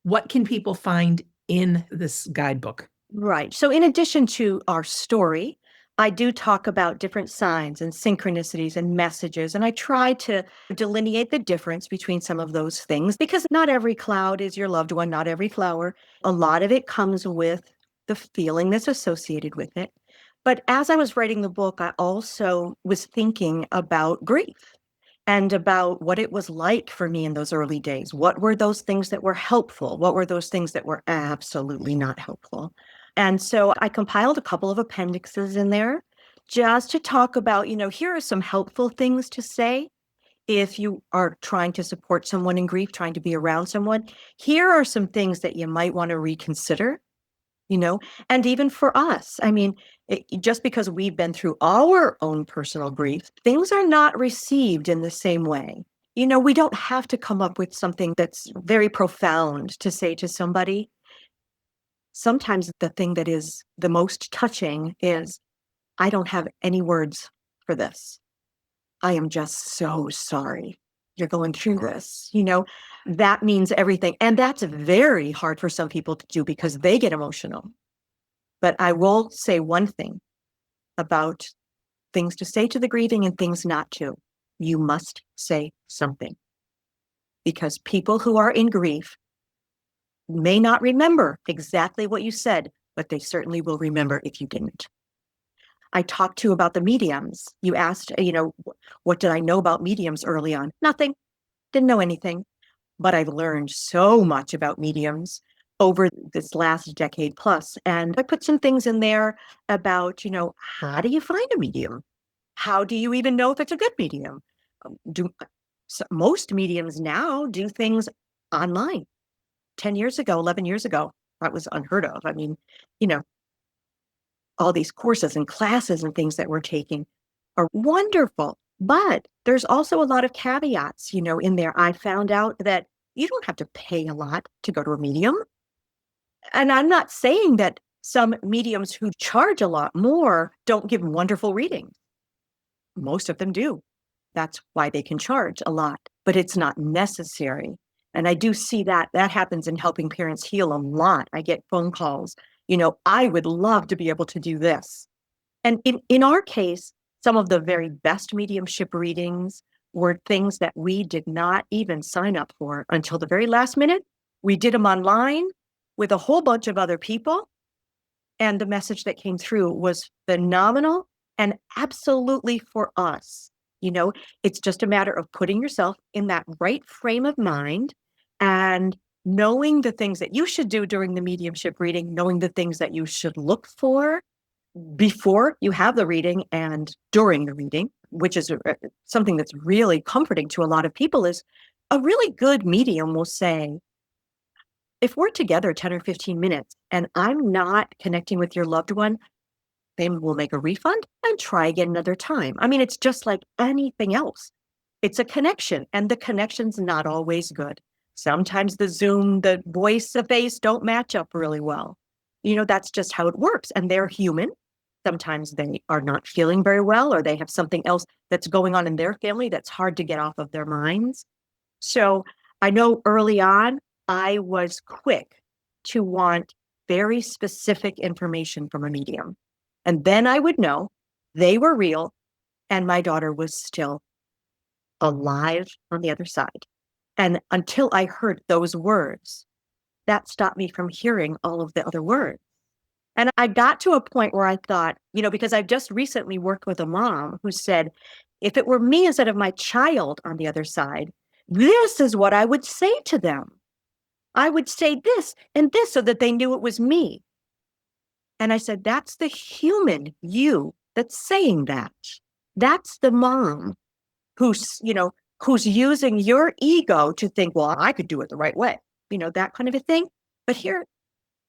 what can people find in this guidebook? Right. So, in addition to our story, I do talk about different signs and synchronicities and messages, and I try to delineate the difference between some of those things because not every cloud is your loved one, not every flower. A lot of it comes with the feeling that's associated with it. But as I was writing the book, I also was thinking about grief and about what it was like for me in those early days. What were those things that were helpful? What were those things that were absolutely not helpful? And so I compiled a couple of appendixes in there just to talk about, here are some helpful things to say if you are trying to support someone in grief, trying to be around someone. Here are some things that you might want to reconsider, you know, and even for us, I mean, just because we've been through our own personal grief, things are not received in the same way. We don't have to come up with something that's very profound to say to somebody. Sometimes the thing that is the most touching is, I don't have any words for this. I am just so sorry you're going through this. That means everything. And that's very hard for some people to do because they get emotional. But I will say one thing about things to say to the grieving and things not to. You must say something because people who are in grief may not remember exactly what you said, but they certainly will remember if you didn't. I talked to about the mediums. You asked, what did I know about mediums early on? Nothing. Didn't know anything. But I've learned so much about mediums over this last decade plus. And I put some things in there about, how do you find a medium? How do you even know if it's a good medium? Most mediums now do things online. 10 years ago, 11 years ago, that was unheard of. I mean, you know, all these courses and classes and things that we're taking are wonderful. But there's also a lot of caveats, in there. I found out that you don't have to pay a lot to go to a medium. And I'm not saying that some mediums who charge a lot more don't give wonderful readings. Most of them do. That's why they can charge a lot, but it's not necessary. And I do see that happens in helping parents heal a lot. I get phone calls, I would love to be able to do this. And in our case, some of the very best mediumship readings were things that we did not even sign up for until the very last minute. We did them online with a whole bunch of other people. And the message that came through was phenomenal and absolutely for us. It's just a matter of putting yourself in that right frame of mind and knowing the things that you should do during the mediumship reading, knowing the things that you should look for before you have the reading and during the reading, which is something that's really comforting to a lot of people. Is a really good medium will say, if we're together 10 or 15 minutes and I'm not connecting with your loved one, they will make a refund and try again another time. I mean, it's just like anything else. It's a connection, and the connection's not always good. Sometimes the Zoom, the voice, the face don't match up really well. That's just how it works. And they're human. Sometimes they are not feeling very well, or they have something else that's going on in their family that's hard to get off of their minds. So I know early on, I was quick to want very specific information from a medium. And then I would know they were real and my daughter was still alive on the other side. And until I heard those words, that stopped me from hearing all of the other words. And I got to a point where I thought, because I've just recently worked with a mom who said, if it were me instead of my child on the other side, this is what I would say to them. I would say this and this so that they knew it was me. And I said, that's the human you that's saying that. That's the mom who's using your ego to think, well, I could do it the right way, that kind of a thing. But here,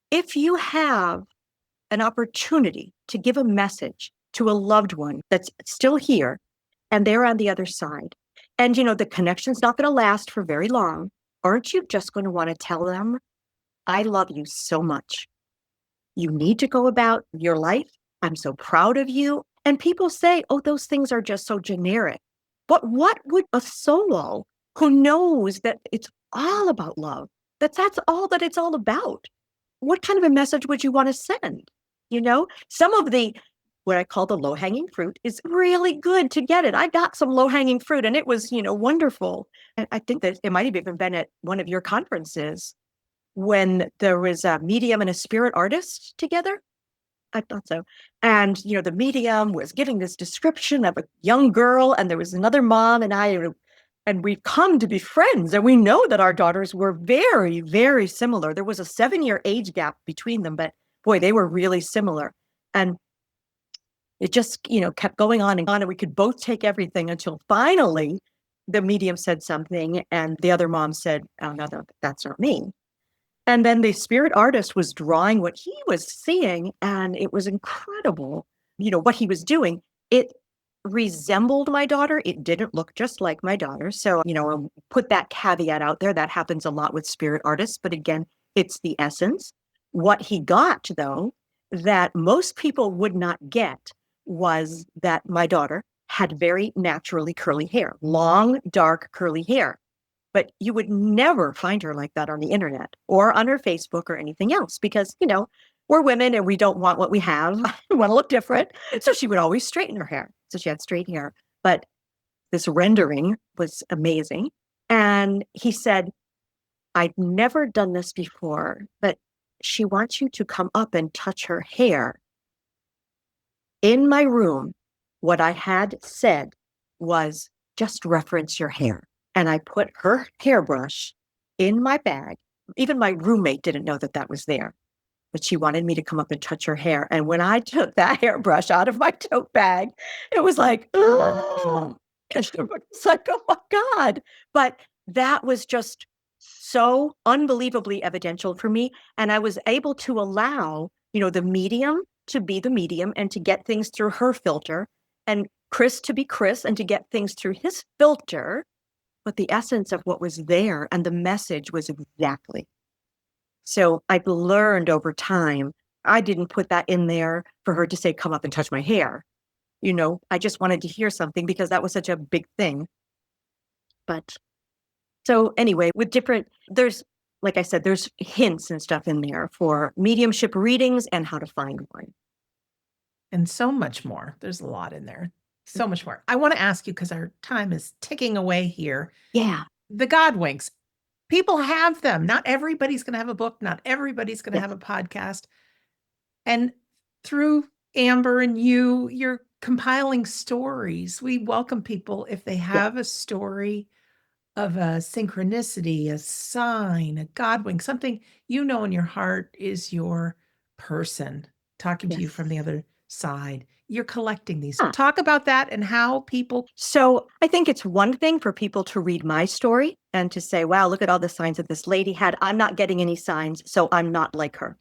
if you have an opportunity to give a message to a loved one that's still here and they're on the other side. And, the connection's not going to last for very long. Aren't you just going to want to tell them, I love you so much. You need to go about your life. I'm so proud of you. And people say, oh, those things are just so generic. But what would a soul who knows that it's all about love, that's all that it's all about? What kind of a message would you want to send? Some of the, what I call the low-hanging fruit is really good to get it. I got some low-hanging fruit and it was, wonderful. And I think that it might have even been at one of your conferences when there was a medium and a spirit artist together. I thought so. And, the medium was giving this description of a young girl, and there was another mom and I, and we've come to be friends. And we know that our daughters were very, very similar. There was a 7-year age gap between them, but boy, they were really similar. And it just, kept going on, and we could both take everything until finally the medium said something, and the other mom said, oh, no, that's not me. And then the spirit artist was drawing what he was seeing, and it was incredible, what he was doing. It resembled my daughter. It didn't look just like my daughter. So, I'll put that caveat out there. That happens a lot with spirit artists. But again, it's the essence. What he got, though, that most people would not get was that my daughter had very naturally curly hair, long, dark, curly hair. But you would never find her like that on the internet or on her Facebook or anything else because, we're women and we don't want what we have. We want to look different. So she would always straighten her hair. So she had straight hair. But this rendering was amazing. And he said, I'd never done this before, but she wants you to come up and touch her hair. In my room, what I had said was just reference your hair. And I put her hairbrush in my bag. Even my roommate didn't know that was there, but she wanted me to come up and touch her hair. And when I took that hairbrush out of my tote bag, it was like, oh, it's like, oh my God. But that was just so unbelievably evidential for me. And I was able to allow, the medium to be the medium and to get things through her filter, and Chris to be Chris and to get things through his filter. But the essence of what was there and the message was exactly. So I've learned over time, I didn't put that in there for her to say, come up and touch my hair. I just wanted to hear something because that was such a big thing. But so anyway, there's, like I said, there's hints and stuff in there for mediumship readings and how to find one. And so much more. There's a lot in there. So much more. I want to ask you, because our time is ticking away here. Yeah. The God winks. People have them. Not everybody's going to have a book. Not everybody's going to have a podcast. And through Amber and you're compiling stories. We welcome people if they have a story of a synchronicity, a sign, a God wink, something in your heart is your person talking to you from the other side. You're collecting these. Talk about that and how people. So I think it's one thing for people to read my story and to say, wow, look at all the signs that this lady had. I'm not getting any signs, so I'm not like her.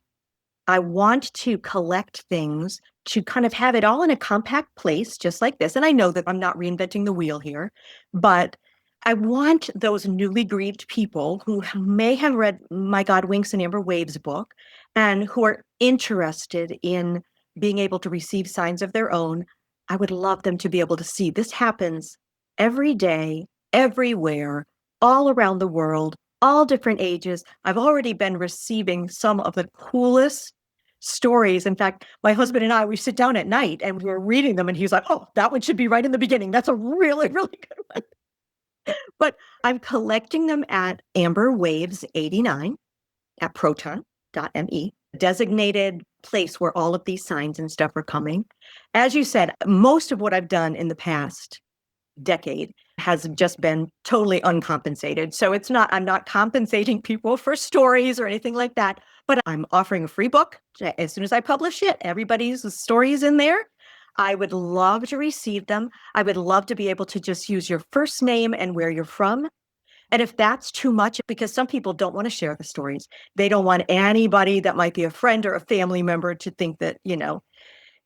I want to collect things to kind of have it all in a compact place, just like this. And I know that I'm not reinventing the wheel here, but I want those newly grieved people who may have read my God Winks and Amber Waves book and who are interested in being able to receive signs of their own. I would love them to be able to see this happens every day, everywhere, all around the world, all different ages. I've already been receiving some of the coolest stories. In fact, my husband and I, we sit down at night and we're reading them and he's like, oh, that one should be right in the beginning. That's a really, really good one. But I'm collecting them at Amber Waves 89 at proton.me, designated place where all of these signs and stuff are coming. As you said, most of what I've done in the past decade has just been totally uncompensated. So I'm not compensating people for stories or anything like that, but I'm offering a free book. As soon as I publish it, everybody's story is in there. I would love to receive them. I would love to be able to just use your first name and where you're from. And if that's too much, because some people don't want to share the stories, they don't want anybody that might be a friend or a family member to think that,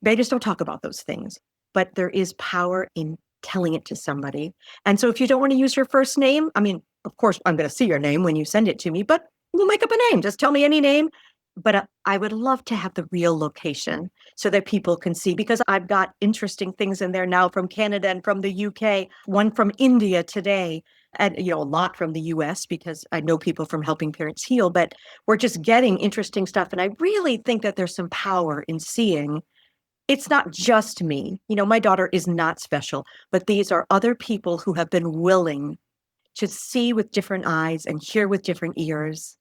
they just don't talk about those things. But there is power in telling it to somebody. And so if you don't want to use your first name, I mean, of course, I'm going to see your name when you send it to me, but we'll make up a name. Just tell me any name. But I would love to have the real location so that people can see, because I've got interesting things in there now from Canada and from the UK, one from India today, and a lot from the US, because I know people from Helping Parents Heal, but we're just getting interesting stuff. And I really think that there's some power in seeing it's not just me. My daughter is not special, but these are other people who have been willing to see with different eyes and hear with different ears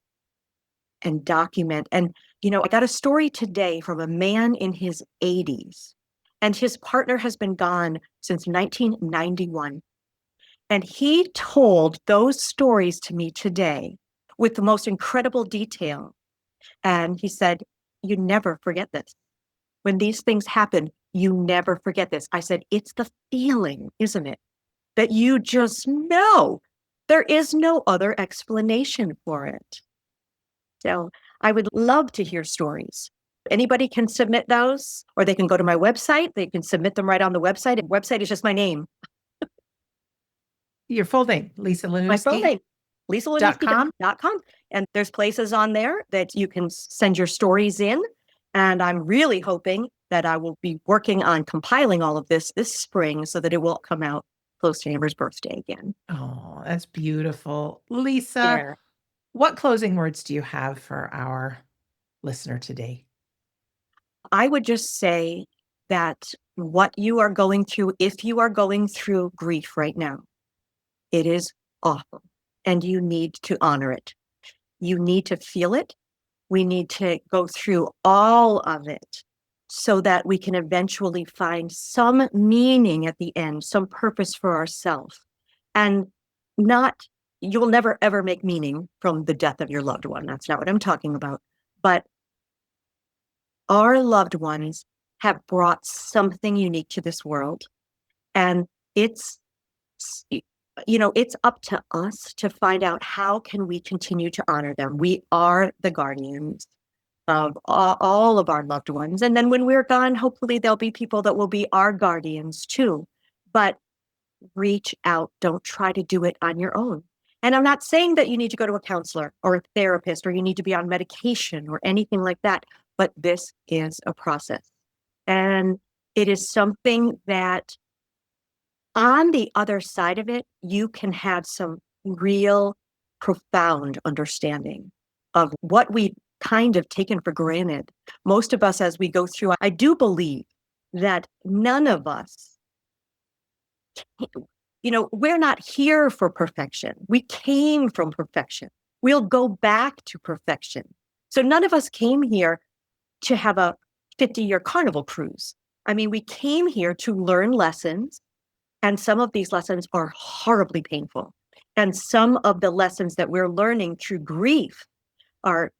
and document. And, I got a story today from a man in his 80s, and his partner has been gone since 1991. And he told those stories to me today with the most incredible detail. And he said, "You never forget this. When these things happen, you never forget this." I said, "It's the feeling, isn't it? That you just know. There is no other explanation for it." So I would love to hear stories. Anybody can submit those, or they can go to my website. They can submit them right on the website. The website is just my name. Your full name, Lisa My full Laniewski. name, lisalaniewski.com. And there's places on there that you can send your stories in. And I'm really hoping that I will be working on compiling all of this spring so that it will come out close to Amber's birthday again. Oh, that's beautiful. Lisa, Yeah. what closing words do you have for our listener today? I would just say that what you are going through, if you are going through grief right now, it is awful, and you need to honor it. You need to feel it. We need to go through all of it so that we can eventually find some meaning at the end, some purpose for ourselves. And you will never, ever make meaning from the death of your loved one. That's not what I'm talking about. But our loved ones have brought something unique to this world. And it's up to us to find out how can we continue to honor them. We are the guardians of all of our loved ones. And then when we're gone, hopefully there'll be people that will be our guardians too. But reach out. Don't try to do it on your own. And I'm not saying that you need to go to a counselor or a therapist or you need to be on medication or anything like that, but this is a process. And it is something that on the other side of it, you can have some real profound understanding of what we've kind of taken for granted. Most of us, as we go through, I do believe that none of us, we're not here for perfection. We came from perfection. We'll go back to perfection. So none of us came here to have a 50-year carnival cruise. I mean, we came here to learn lessons. And some of these lessons are horribly painful. And some of the lessons that we're learning through grief are,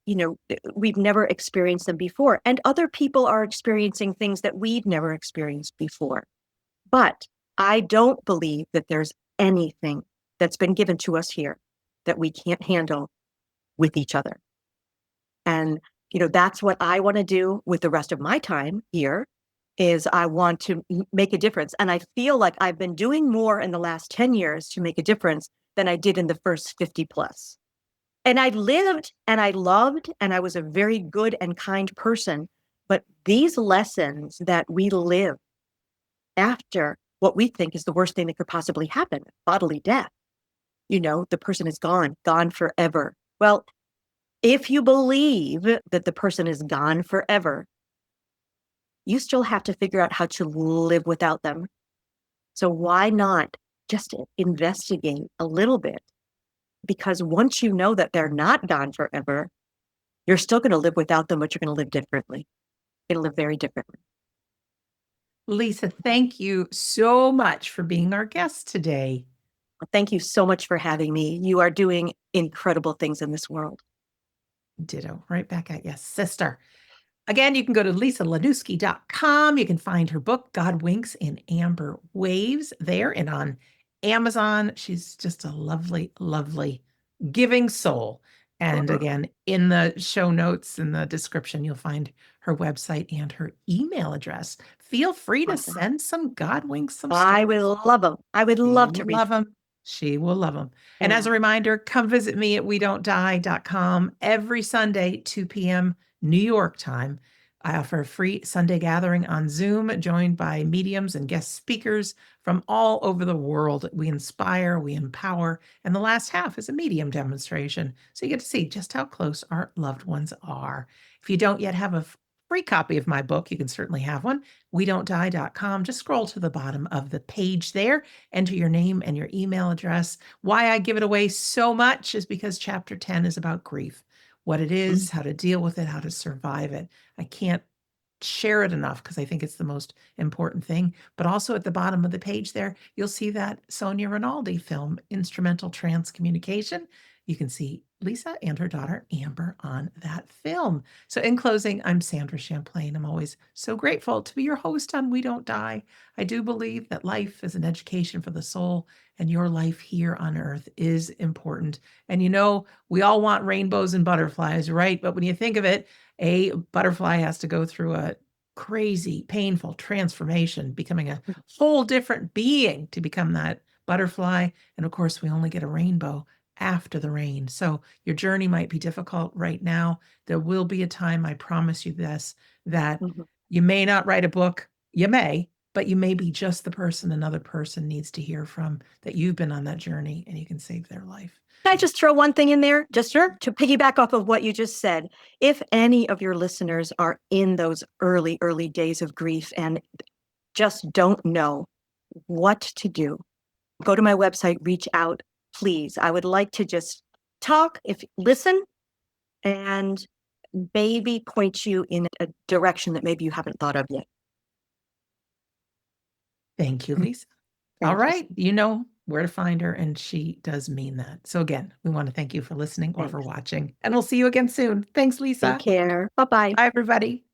we've never experienced them before. And other people are experiencing things that we've never experienced before. But I don't believe that there's anything that's been given to us here that we can't handle with each other. And, that's what I want to do with the rest of my time here. Is I want to make a difference. And I feel like I've been doing more in the last 10 years to make a difference than I did in the first 50 plus. And I lived and I loved and I was a very good and kind person. But these lessons that we live after what we think is the worst thing that could possibly happen, bodily death, the person is gone forever. Well, if you believe that the person is gone forever, you still have to figure out how to live without them. So why not just investigate a little bit? Because once you know that they're not gone forever, you're still going to live without them, but you're going to live differently. You're going to live very differently. Lisa, thank you so much for being our guest today. Thank you so much for having me. You are doing incredible things in this world. Ditto. Right back at you, sister. Again, you can go to lisalaniewski.com. You can find her book, God Winks in Amber Waves, there and on Amazon. She's just a lovely, lovely, giving soul. And again, in the show notes, in the description, you'll find her website and her email address. Feel free to Awesome. send some God winks, some I stories. will love them. I would She love to will read. love them. She will love them. And as Yeah. a reminder, come visit me at wedon'tdie.com every Sunday, 2 p.m. New York time. I offer a free Sunday gathering on Zoom, joined by mediums and guest speakers from all over the world. We inspire, we empower, and the last half is a medium demonstration. So you get to see just how close our loved ones are. If you don't yet have a free copy of my book, you can certainly have one. WeDon'tDie.com. Just scroll to the bottom of the page there, enter your name and your email address. Why I give it away so much is because chapter 10 is about grief, what it is, how to deal with it, how to survive it. I can't share it enough because I think it's the most important thing. But also at the bottom of the page there, you'll see that Sonia Rinaldi film, Instrumental TransCommunication. You can see Lisa and her daughter Amber on that film. So in closing, I'm Sandra Champlain. I'm always so grateful to be your host on We Don't Die. I do believe that life is an education for the soul, and your life here on earth is important. And we all want rainbows and butterflies, right? But when you think of it, a butterfly has to go through a crazy, painful transformation, becoming a whole different being to become that butterfly. And of course, we only get a rainbow after the rain. So your journey might be difficult right now. There will be a time, I promise you this, that you may not write a book. You may, but you may be just the person another person needs to hear from, that you've been on that journey and you can save their life. Can I just throw one thing in there? Just to piggyback off of what you just said. If any of your listeners are in those early, early days of grief and just don't know what to do, go to my website, reach out, please. I would like to just talk, listen, and maybe point you in a direction that maybe you haven't thought of yet. Thank you, Lisa. All right. You know where to find her, and she does mean that. So again, we want to thank you for listening or for watching, and we'll see you again soon. Thanks, Lisa. Take care. Bye-bye. Bye, everybody.